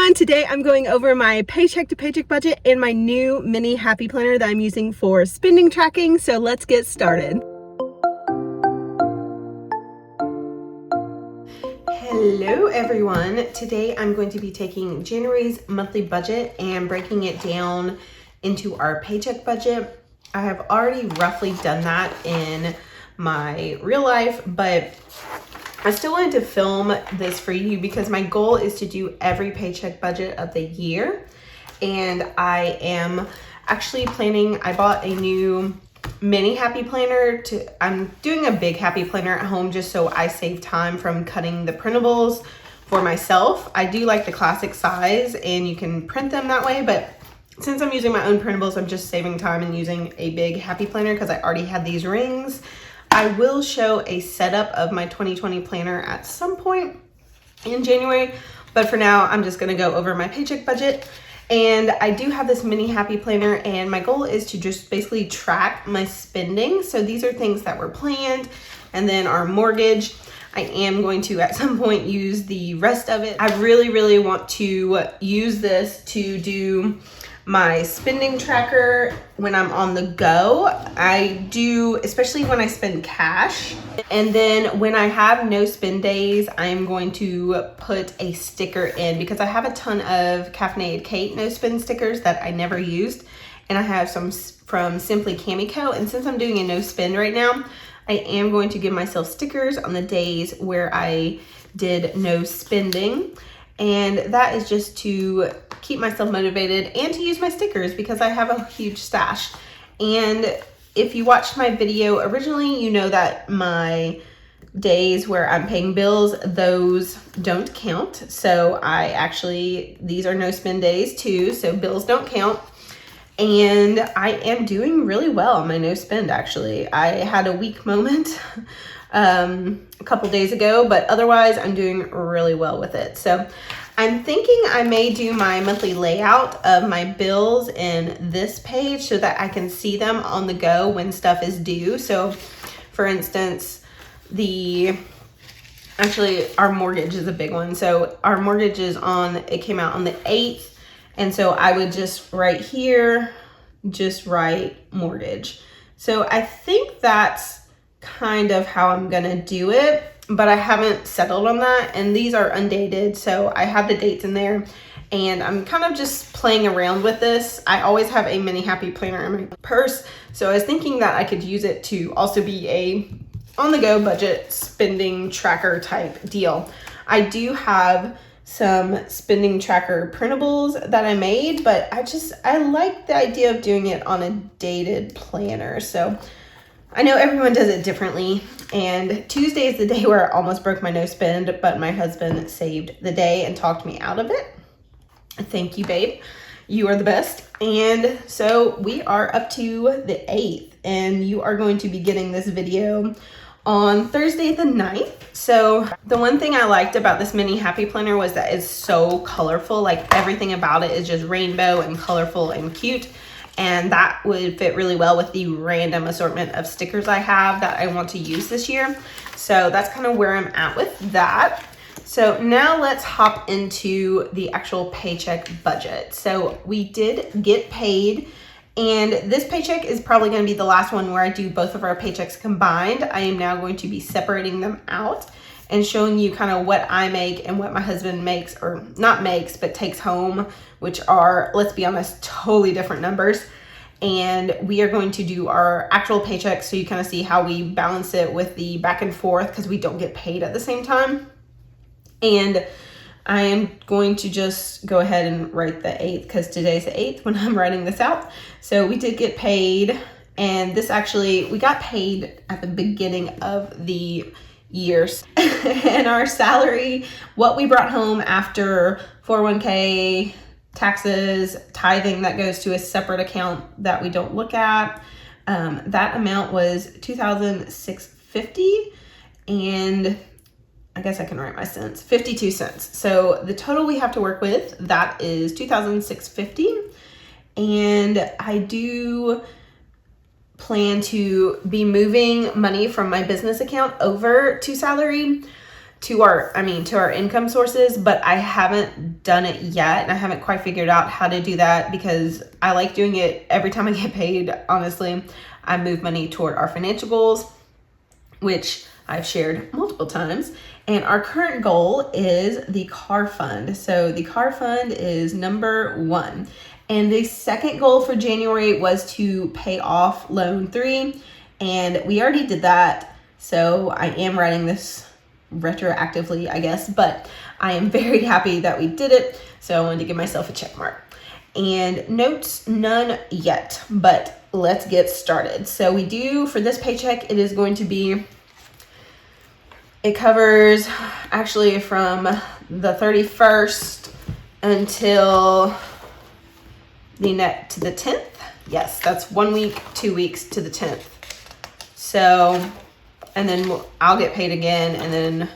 everyone, today I'm going over my paycheck to paycheck budget and my new mini happy planner that I'm using for spending tracking. So let's get started. Hello everyone. Today I'm going to be taking January's monthly budget and breaking it down into our paycheck budget. I have already roughly done that in my real life, but I still wanted to film this for you because my goal is to do every paycheck budget of the year. And I am actually planning, I bought a new mini happy planner. I'm doing a big happy planner at home just so I save time from cutting the printables for myself. I do like the classic size and you can print them that way, but since I'm using my own printables, I'm just saving time and using a big happy planner because I already had these rings. I will show a setup of my 2020 planner at some point in January, but for now, I'm just gonna go over my paycheck budget. And I do have this mini happy planner and my goal is to just basically track my spending. So these are things that were planned, and then our mortgage. I am going to at some point use the rest of it. I really want to use this to do my spending tracker when I'm on the go. I do, especially when I spend cash. And then when I have no spend days, I'm going to put a sticker in because I have a ton of Caffeinated Kate no spend stickers that I never used. And I have some from Simply Camico. And since I'm doing a no spend right now, I am going to give myself stickers on the days where I did no spending. And that is just to keep myself motivated and to use my stickers because I have a huge stash. And if you watched my video originally, you know that my days where I'm paying bills, those don't count. So these are no spend days too, so bills don't count. And I am doing really well on my no spend actually. I had a weak moment a couple days ago, but otherwise I'm doing really well with it. So I'm thinking I may do my monthly layout of my bills in this page so that I can see them on the go when stuff is due. So for instance, our mortgage is a big one. So our mortgage it came out on the 8th. And so I would just right here, just write mortgage. So I think that's kind of how I'm gonna do it, but I haven't settled on that. And these are undated, so I have the dates in there and I'm kind of just playing around with this. I always have a mini happy planner in my purse, so I was thinking that I could use it to also be a on-the-go budget spending tracker type deal. I do have some spending tracker printables that I made, but I like the idea of doing it on a dated planner. So I know everyone does it differently, and Tuesday is the day where I almost broke my no spend, but my husband saved the day and talked me out of it. Thank you, babe. You are the best. And so we are up to the 8th, and you are going to be getting this video on Thursday the 9th. So the one thing I liked about this mini happy planner was that it's so colorful. Like everything about it is just rainbow and colorful and cute. And that would fit really well with the random assortment of stickers I have that I want to use this year. So that's kind of where I'm at with that. So now let's hop into the actual paycheck budget. So we did get paid, and this paycheck is probably going to be the last one where I do both of our paychecks combined. I am now going to be separating them out and showing you kind of what I make and what my husband makes, or not makes, but takes home, which are, let's be honest, totally different numbers. And we are going to do our actual paychecks so you kind of see how we balance it with the back and forth because we don't get paid at the same time. And I am going to just go ahead and write the 8th because today's the 8th when I'm writing this out. So we did get paid, and we got paid at the beginning of the years. And our salary, what we brought home after 401k, taxes, tithing that goes to a separate account that we don't look at, that amount was $2,650, and I guess I can write my cents, 52 cents. So the total we have to work with, that is $2,650. And I do plan to be moving money from my business account over to salary. to our income sources, but I haven't done it yet, and I haven't quite figured out how to do that because I like doing it every time I get paid. Honestly, I move money toward our financial goals, which I've shared multiple times. And our current goal is the car fund. So the car fund is number 1. And the second goal for January was to pay off loan 3. And we already did that. So I am writing this retroactively, I guess, but I am very happy that we did it. So I wanted to give myself a check mark. And notes, none yet, but let's get started. So we do, for this paycheck, it is going to be, it covers actually from the 31st until the 10th. Yes, that's 1 week, 2 weeks to the 10th. So, and then I'll get paid again, and then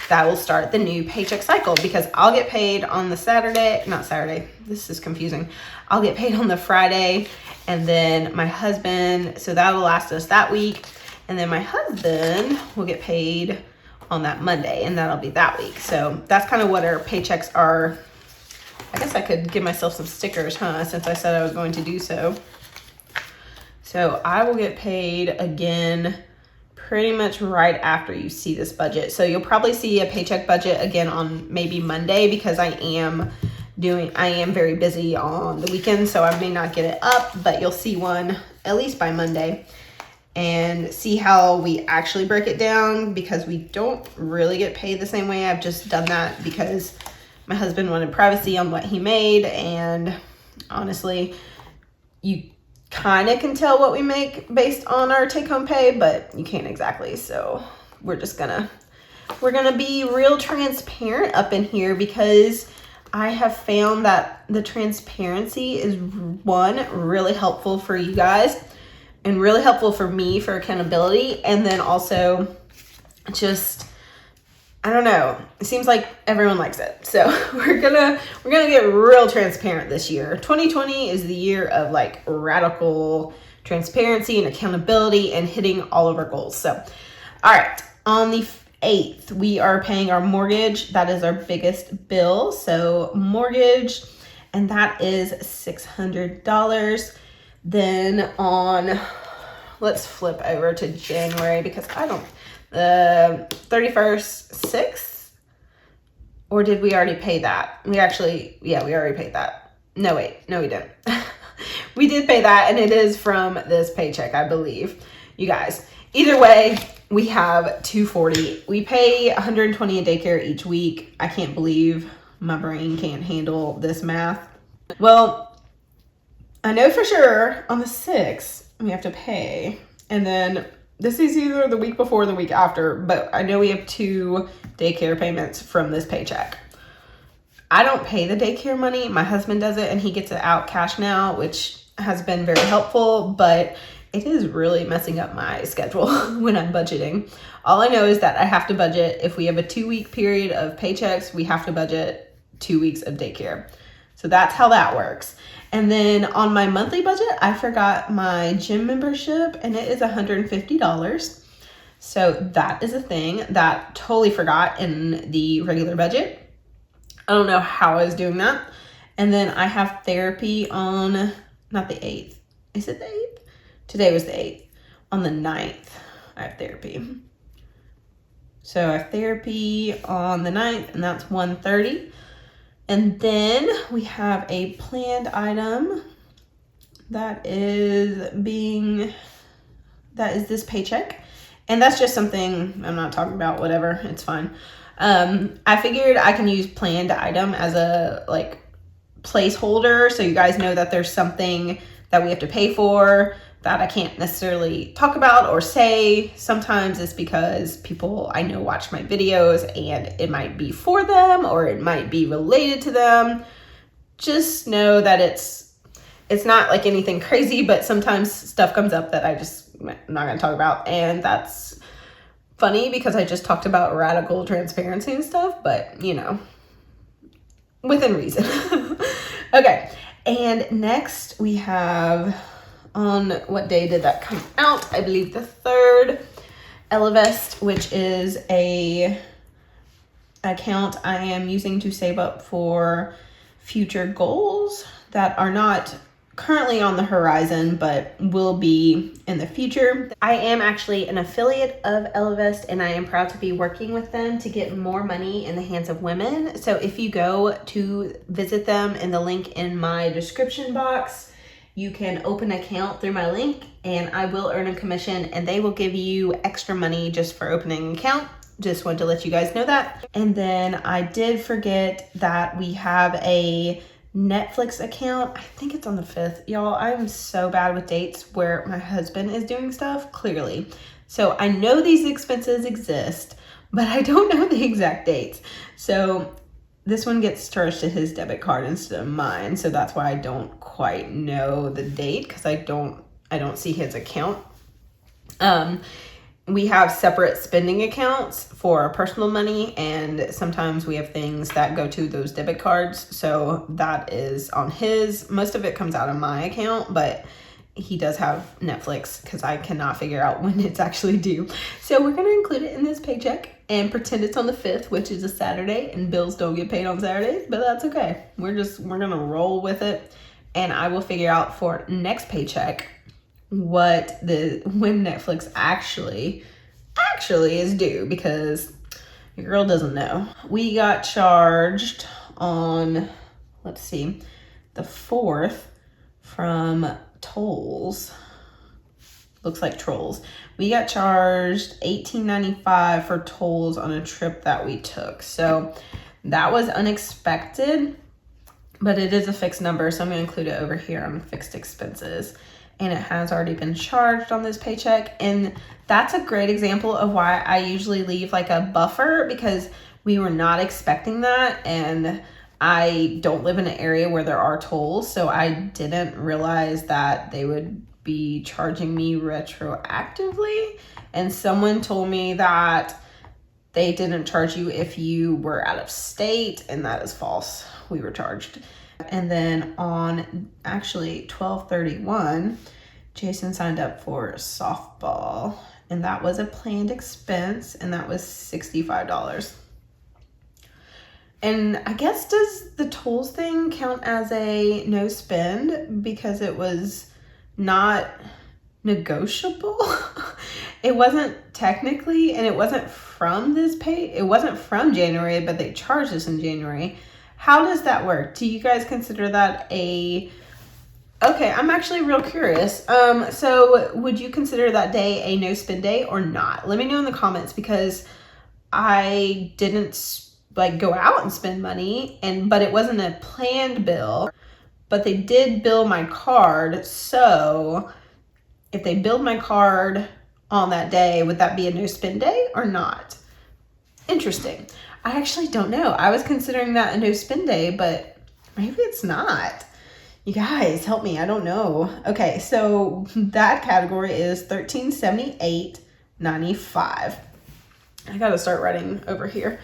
that will start the new paycheck cycle because I'll get paid on the this is confusing. I'll get paid on the Friday, and then my husband, so that'll last us that week. And then my husband will get paid on that Monday, and that'll be that week. So that's kind of what our paychecks are. I guess I could give myself some stickers, since I said I was going to do so. So I will get paid again pretty much right after you see this budget. So you'll probably see a paycheck budget again on maybe Monday because I am very busy on the weekend, so I may not get it up, but you'll see one at least by Monday. And see how we actually break it down because we don't really get paid the same way. I've just done that because my husband wanted privacy on what he made, and honestly, you kind of can tell what we make based on our take-home pay, but you can't exactly. So we're gonna be real transparent up in here because I have found that the transparency is really helpful for you guys. And really helpful for me for accountability. And then also just, I don't know, it seems like everyone likes it. So we're gonna get real transparent this year. 2020 is the year of like radical transparency and accountability and hitting all of our goals. So, all right, on the 8th, we are paying our mortgage. That is our biggest bill. So mortgage, and that is $600. Then let's flip over to January because the 31st, 6th, or did we already pay that? We already paid that. No, we didn't. We did pay that, and it is from this paycheck, I believe. You guys, either way, we have $240. We pay $120 in daycare each week. I can't believe my brain can't handle this math. Well, I know for sure on the 6th we have to pay, and then this is either the week before or the week after, but I know we have 2 daycare payments from this paycheck. I don't pay the daycare money. My husband does it, and he gets it out cash now, which has been very helpful, but it is really messing up my schedule when I'm budgeting. All I know is that I have to budget. If we have a 2-week period of paychecks, we have to budget 2 weeks of daycare. So that's how that works. And then on my monthly budget, I forgot my gym membership, and it is $150. So that is a thing that totally forgot in the regular budget. I don't know how I was doing that. And then I have therapy on, not the 8th. Is it the 8th? Today was the 8th. On the 9th, I have therapy. So I have therapy on the 9th, and that's $130. And then we have a planned item that is this paycheck. And that's just something I'm not talking about, whatever, it's fine. I figured I can use planned item as a placeholder so you guys know that there's something that we have to pay for that I can't necessarily talk about or say. Sometimes it's because people I know watch my videos and it might be for them or it might be related to them. Just know that it's not like anything crazy, but sometimes stuff comes up that I'm not going to talk about. And that's funny because I just talked about radical transparency and stuff, but within reason. Okay. And next we have, on what day did that come out? I believe the 3rd, Elevest, which is a account I am using to save up for future goals that are not currently on the horizon, but will be in the future. I am actually an affiliate of Ellevest, and I am proud to be working with them to get more money in the hands of women. So if you go to visit them in the link in my description box, you can open an account through my link, and I will earn a commission, and they will give you extra money just for opening an account. Just wanted to let you guys know that. And then I did forget that we have a Netflix account. I think it's on the 5th. Y'all, I'm so bad with dates where my husband is doing stuff, clearly. So I know these expenses exist, but I don't know the exact dates. So this one gets charged to his debit card instead of mine. So that's why I don't quite know the date, because I don't see his account. We have separate spending accounts for our personal money, and sometimes we have things that go to those debit cards. So that is on his. Most of it comes out of my account, but he does have Netflix because I cannot figure out when it's actually due. So we're going to include it in this paycheck and pretend it's on the 5th, which is a Saturday, and bills don't get paid on Saturdays, but that's okay. We're going to roll with it, and I will figure out for next paycheck when Netflix actually is due, because your girl doesn't know. We got charged on, let's see, the 4th from tolls. Looks like trolls. We got charged $18.95 for tolls on a trip that we took. So that was unexpected, but it is a fixed number, so I'm going to include it over here on fixed expenses. And it has already been charged on this paycheck. And that's a great example of why I usually leave like a buffer, because we were not expecting that. And I don't live in an area where there are tolls, so I didn't realize that they would be charging me retroactively. And someone told me that they didn't charge you if you were out of state, and that is false. We were charged. And then on actually 12/31, Jason signed up for softball, and that was a planned expense, and that was $65. And I guess, does the tolls thing count as a no spend because it was not negotiable? It wasn't technically, and it wasn't from this pay. It wasn't from January, but they charged us in January. How does that work? Do you guys consider that okay, I'm actually real curious. So would you consider that day a no spend day or not? Let me know in the comments, because I didn't like go out and spend money, but it wasn't a planned bill, but they did bill my card. So if they billed my card on that day, would that be a no spend day or not? Interesting. I actually don't know. I was considering that a no spend day, but maybe it's not. You guys, help me. I don't know. Okay, so that category is $1378.95. I gotta start writing over here.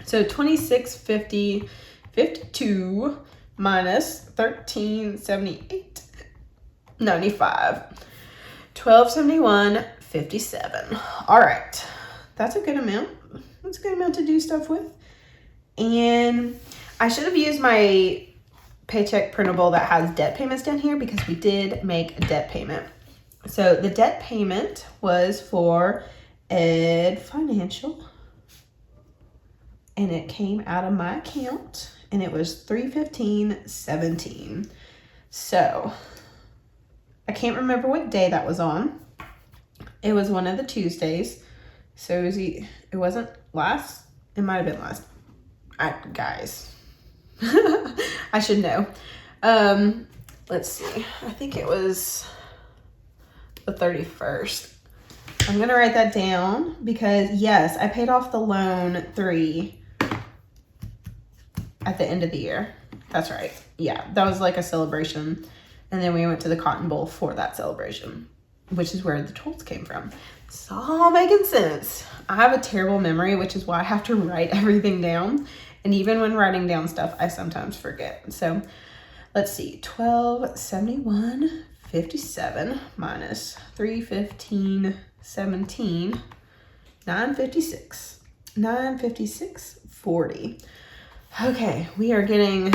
So $26.52 minus $1378.95. $1271.57. All right, that's a good amount. That's a good amount to do stuff with. And I should have used my paycheck printable that has debt payments down here, because we did make a debt payment. So the debt payment was for Ed Financial, and it came out of my account, and it was $315.17. So I can't remember what day that was on. It was one of the Tuesdays. So it wasn't last. It might have been last. Guys, I should know. Let's see. I think it was the 31st. I'm going to write that down, because yes, I paid off the loan 3 at the end of the year. That's right. Yeah, that was like a celebration. And then we went to the Cotton Bowl for that celebration, which is where the tolls came from. It's all making sense. I have a terrible memory, which is why I have to write everything down. And even when writing down stuff, I sometimes forget. So let's see, $1271.57 minus $315.17, $956. $956.40. Okay, we are getting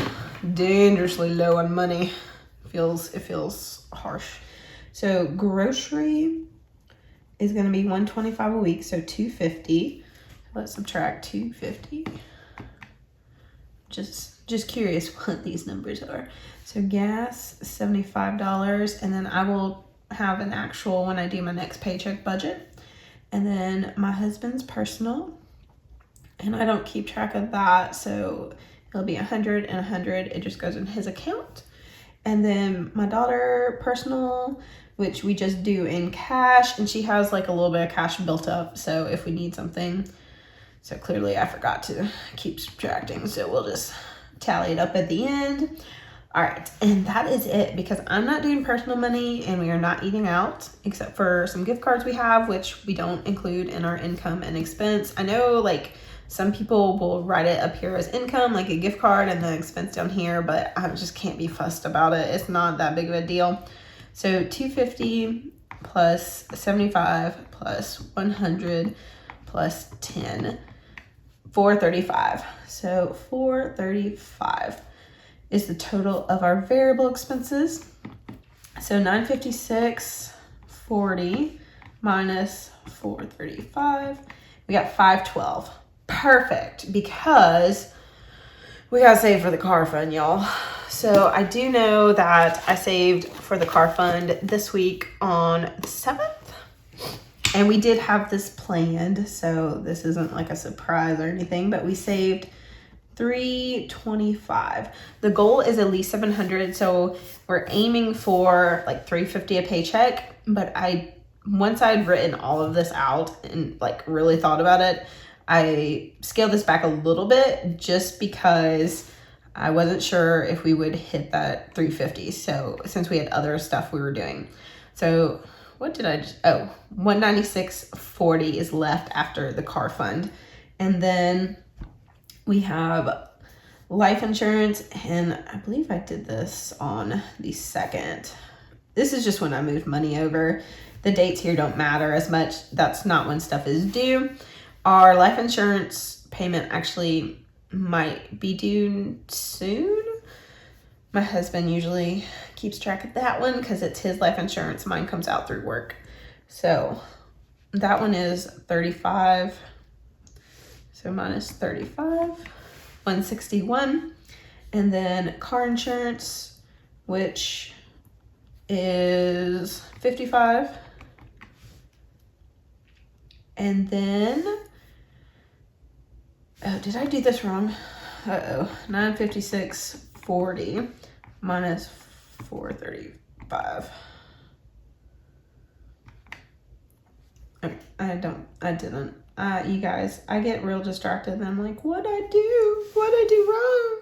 dangerously low on money. It feels harsh. So grocery is going to be $125 a week, so $250. Let's subtract $250. Just curious what these numbers are. So gas, $75, and then I will have an actual when I do my next paycheck budget. And then my husband's personal, and I don't keep track of that, so it'll be 100 and 100. It just goes in his account. And then my daughter personal, which we just do in cash, and she has like a little bit of cash built up, so if we need something. So clearly I forgot to keep subtracting, so we'll just tally it up at the end. All right, and that is it, because I'm not doing personal money and we are not eating out, except for some gift cards we have, which we don't include in our income and expense. I know like some people will write it up here as income, like a gift card, and the expense down here, but I just can't be fussed about it. It's not that big of a deal. So $250 plus $75 plus $100 plus $10, $435. So $435 is the total of our variable expenses. So $956.40 minus $435, we got $512. Perfect, because we gotta save for the car fund, y'all. So I do know that I saved for the car fund this week on the 7th. And we did have this planned, so this isn't like a surprise or anything, but we saved $325. The goal is at least $700, so we're aiming for like $350 a paycheck. But once I'd written all of this out and like really thought about it, I scaled this back a little bit just because I wasn't sure if we would hit that $350. So since we had other stuff we were doing, so what did I just, $196.40 is left after the car fund. And then we have life insurance, and I believe I did this on the 2nd. This is just when I moved money over. The dates here don't matter as much. That's not when stuff is due. Our life insurance payment actually might be due soon. My husband usually keeps track of that one because it's his life insurance. Mine comes out through work. So that one is $35. So minus $35, $161. And then car insurance, which is $55. And then, oh, did I do this wrong? $956.40 minus $435. I didn't. You guys, I get real distracted and I'm like, what'd I do wrong?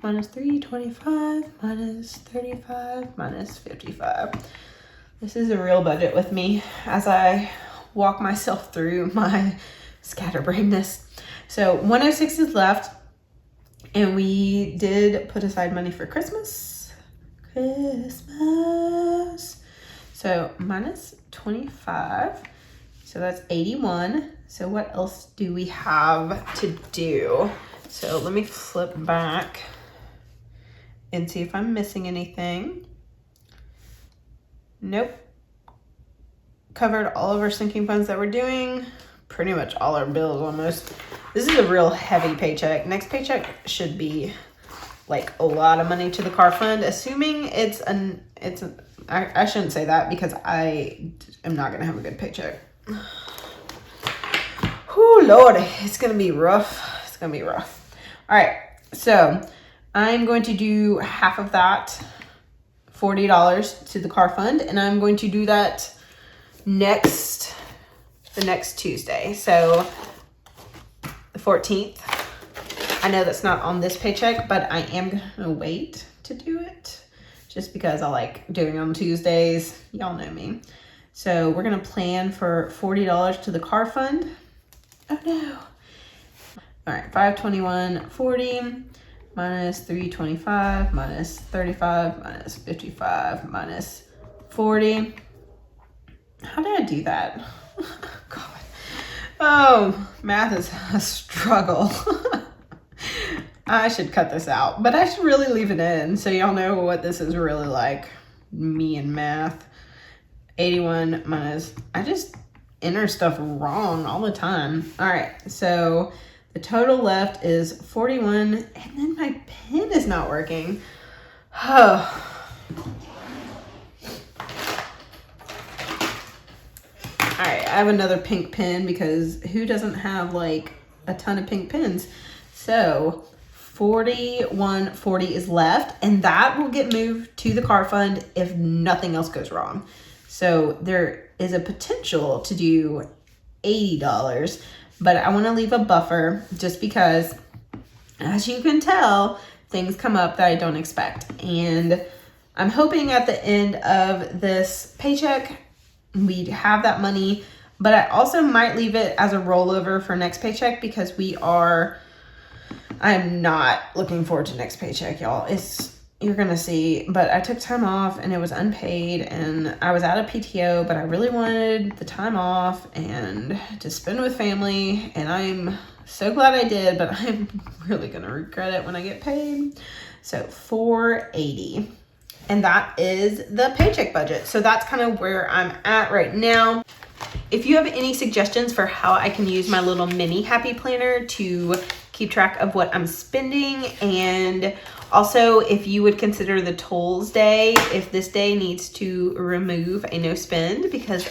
Minus 325, minus 35, minus 55. This is a real budget with me as I walk myself through my scatterbrainness. So 106 is left, and we did put aside money for Christmas. So minus 25. So that's 81. So what else do we have to do? So let me flip back and see if I'm missing anything. Nope. Covered all of our sinking funds that we're doing. Pretty much all our bills almost. This is a real heavy paycheck. Next paycheck should be like a lot of money to the car fund, assuming I shouldn't say that because I am not gonna have a good paycheck. Oh Lord, it's gonna be rough. It's gonna be rough. All right, so I'm going to do half of that, $40 to the car fund, and I'm going to do that the next Tuesday. So the 14th. I know that's not on this paycheck, but I am gonna wait to do it just because I like doing it on Tuesdays. Y'all know me. So we're gonna plan for $40 to the car fund. Oh no. All right, $521.40 minus $325 minus $35 minus $55 minus $40. How did I do that? God. Oh, math is a struggle. I should cut this out, but I should really leave it in so y'all know what this is really like. Me and math. 81 minus, I just enter stuff wrong all the time. All right, so the total left is 41, and then my pen is not working. Oh. All right, I have another pink pen because who doesn't have like a ton of pink pens? So 41.40 is left, and that will get moved to the car fund if nothing else goes wrong. So there is a potential to do $80, but I want to leave a buffer just because, as you can tell, things come up that I don't expect. And I'm hoping at the end of this paycheck, we have that money, but I also might leave it as a rollover for next paycheck because I'm not looking forward to next paycheck, y'all. You're gonna see, but I took time off and it was unpaid and I was out of PTO, but I really wanted the time off and to spend with family, and I'm so glad I did, but I'm really gonna regret it when I get paid. So $480. And that is the paycheck budget. So that's kind of where I'm at right now. If you have any suggestions for how I can use my little mini happy planner to keep track of what I'm spending, and also if you would consider the tolls day, if this day needs to remove a no spend, because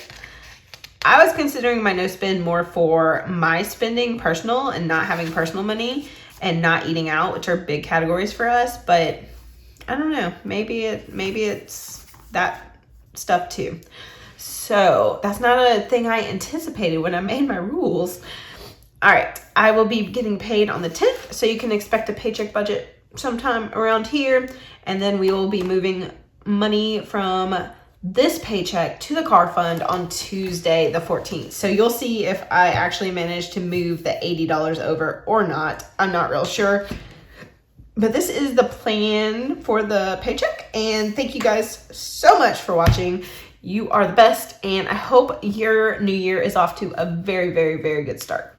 I was considering my no spend more for my spending personal and not having personal money and not eating out, which are big categories for us, but I don't know, maybe it's that stuff too. So that's not a thing I anticipated when I made my rules. All right, I will be getting paid on the 10th, so you can expect a paycheck budget sometime around here, and then we will be moving money from this paycheck to the car fund on Tuesday the 14th. So you'll see if I actually manage to move the $80 over or not. I'm not real sure. But this is the plan for the paycheck, and thank you guys so much for watching. You are the best, and I hope your new year is off to a very, very, very good start.